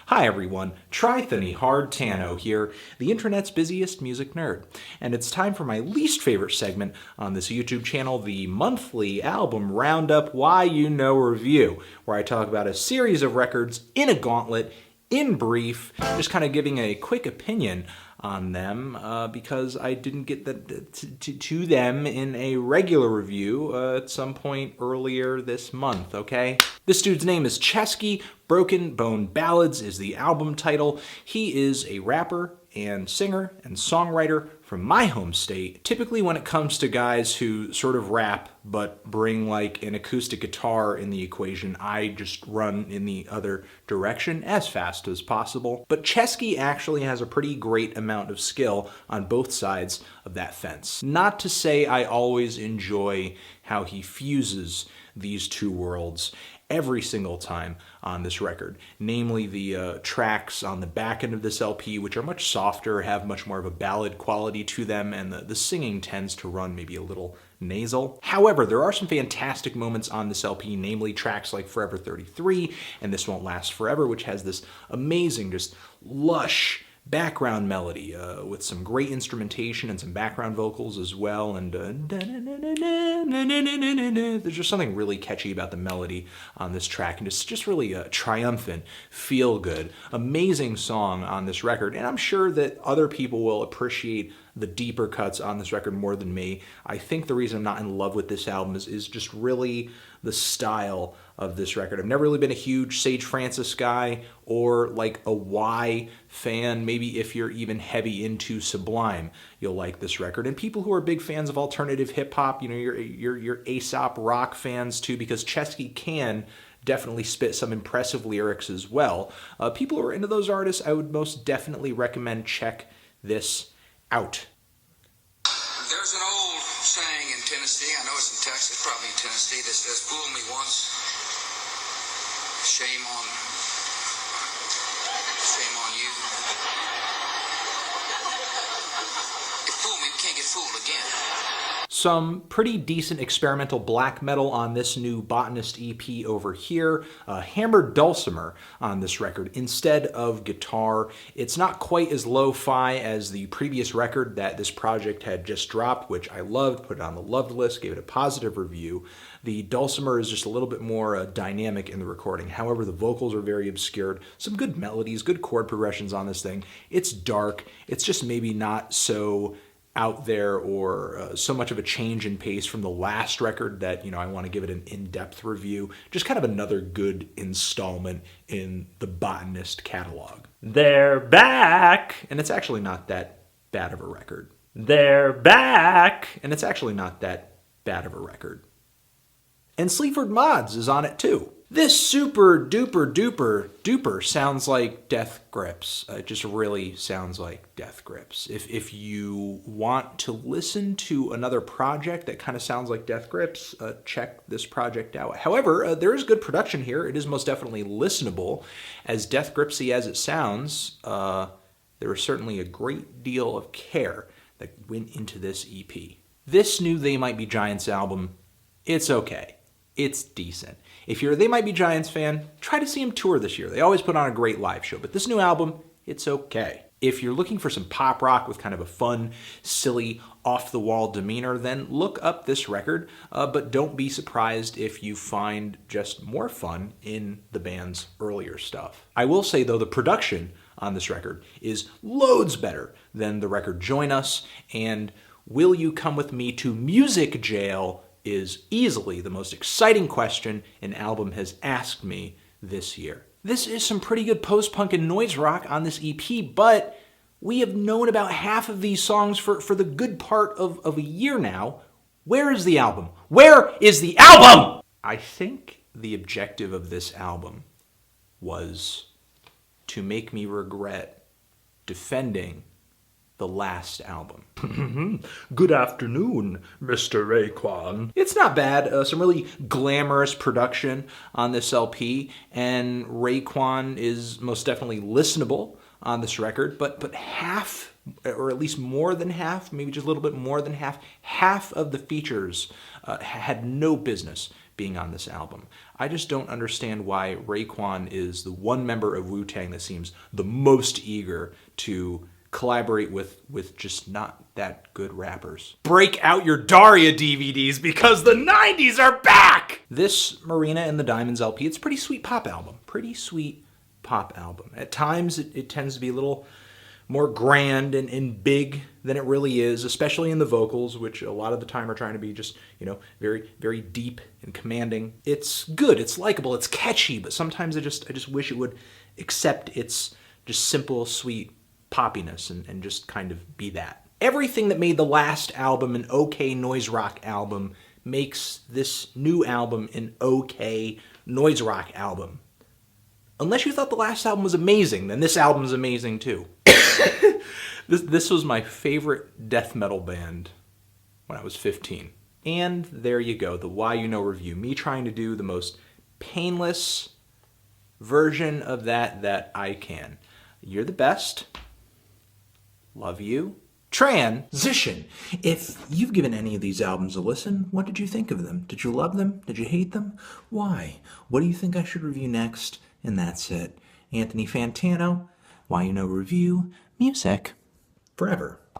Hi everyone, Trythony Hard Tano here, the internet's busiest music nerd. And it's time for my least favorite segment on this YouTube channel, the monthly album roundup Why You Know Review, where I talk about a series of records in a gauntlet, in brief, just kind of giving a quick opinion on them because I didn't get to them in a regular review at some point earlier this month, okay? This dude's name is Chesky. Broken Bone Ballads is the album title. He is a rapper and singer and songwriter from my home state. Typically when it comes to guys who sort of rap but bring like an acoustic guitar in the equation, I just run in the other direction as fast as possible. But Chesky actually has a pretty great amount of skill on both sides of that fence. Not to say I always enjoy how he fuses these two worlds every single time on this record, namely the tracks on the back end of this LP, which are much softer, have much more of a ballad quality to them, and the singing tends to run maybe a little nasal. However, there are some fantastic moments on this LP, namely tracks like Forever 33 and This Won't Last Forever, which has this amazing, just lush background melody with some great instrumentation and some background vocals as well, and there's just something really catchy about the melody on this track, and it's just really a triumphant, feel-good, amazing song on this record, and I'm sure that other people will appreciate the deeper cuts on this record more than me. I think the reason I'm not in love with this album is just really the style of this record. I've never really been a huge Sage Francis guy or like a Y fan. Maybe if you're even heavy into Sublime, you'll like this record. And people who are big fans of alternative hip hop, you know, your Aesop rock fans too, because Chesky can definitely spit some impressive lyrics as well. People who are into those artists, I would most definitely recommend check this out. There's an old saying in Tennessee, I know it's in Texas, probably in Tennessee, that says, "Fool me once, shame on you. If fool me, we can't get fooled again." Some pretty decent experimental black metal on this new Botanist EP over here. Hammered dulcimer on this record instead of guitar. It's not quite as lo-fi as the previous record that this project had just dropped, which I loved, put it on the loved list, gave it a positive review. The dulcimer is just a little bit more dynamic in the recording. However, the vocals are very obscured. Some good melodies, good chord progressions on this thing. It's dark. It's just maybe not so out there or so much of a change in pace from the last record that, you know, I want to give it an in-depth review. Just kind of another good installment in the Botanist catalog. They're back! And it's actually not that bad of a record. They're back! And it's actually not that bad of a record. And Sleaford Mods is on it too. This super duper duper duper sounds like Death Grips. It just really sounds like Death Grips. If you want to listen to another project that kind of sounds like Death Grips, check this project out. However, there is good production here. It is most definitely listenable. As Death Gripsy as it sounds, there is certainly a great deal of care that went into this EP. This new They Might Be Giants album, it's okay. It's decent. If you're a They Might Be Giants fan, try to see them tour this year. They always put on a great live show, but this new album, it's okay. If you're looking for some pop rock with kind of a fun, silly, off-the-wall demeanor, then look up this record, but don't be surprised if you find just more fun in the band's earlier stuff. I will say, though, the production on this record is loads better than the record Join Us, and Will You Come With Me to Music Jail is easily the most exciting question an album has asked me this year. This is some pretty good post-punk and noise rock on this EP, but we have known about half of these songs for the good part of a year now. Where is the album? Where is the album? I think the objective of this album was to make me regret defending the last album. Good afternoon, Mr. Raekwon. It's not bad. Some really glamorous production on this LP, and Raekwon is most definitely listenable on this record, but half, or at least more than half, maybe just a little bit more than half of the features had no business being on this album. I just don't understand why Raekwon is the one member of Wu-Tang that seems the most eager to collaborate with just not that good rappers. Break out your Daria DVDs because the 90s are back! This Marina and the Diamonds LP, it's a pretty sweet pop album. Pretty sweet pop album. At times it tends to be a little more grand and big than it really is, especially in the vocals, which a lot of the time are trying to be just, very, very deep and commanding. It's good, it's likable, it's catchy, but sometimes I just wish it would accept its just simple, sweet poppiness and just kind of be that. Everything that made the last album an okay noise rock album makes this new album an okay noise rock album. Unless you thought the last album was amazing, then this album's amazing too. This was my favorite death metal band when I was 15. And there you go, the Why You Know review. Me trying to do the most painless version of that I can. You're the best. Love you. Transition. If you've given any of these albums a listen, what did you think of them? Did you love them? Did you hate them? Why? What do you think I should review next? And that's it. Anthony Fantano, Why You Know Review, music forever.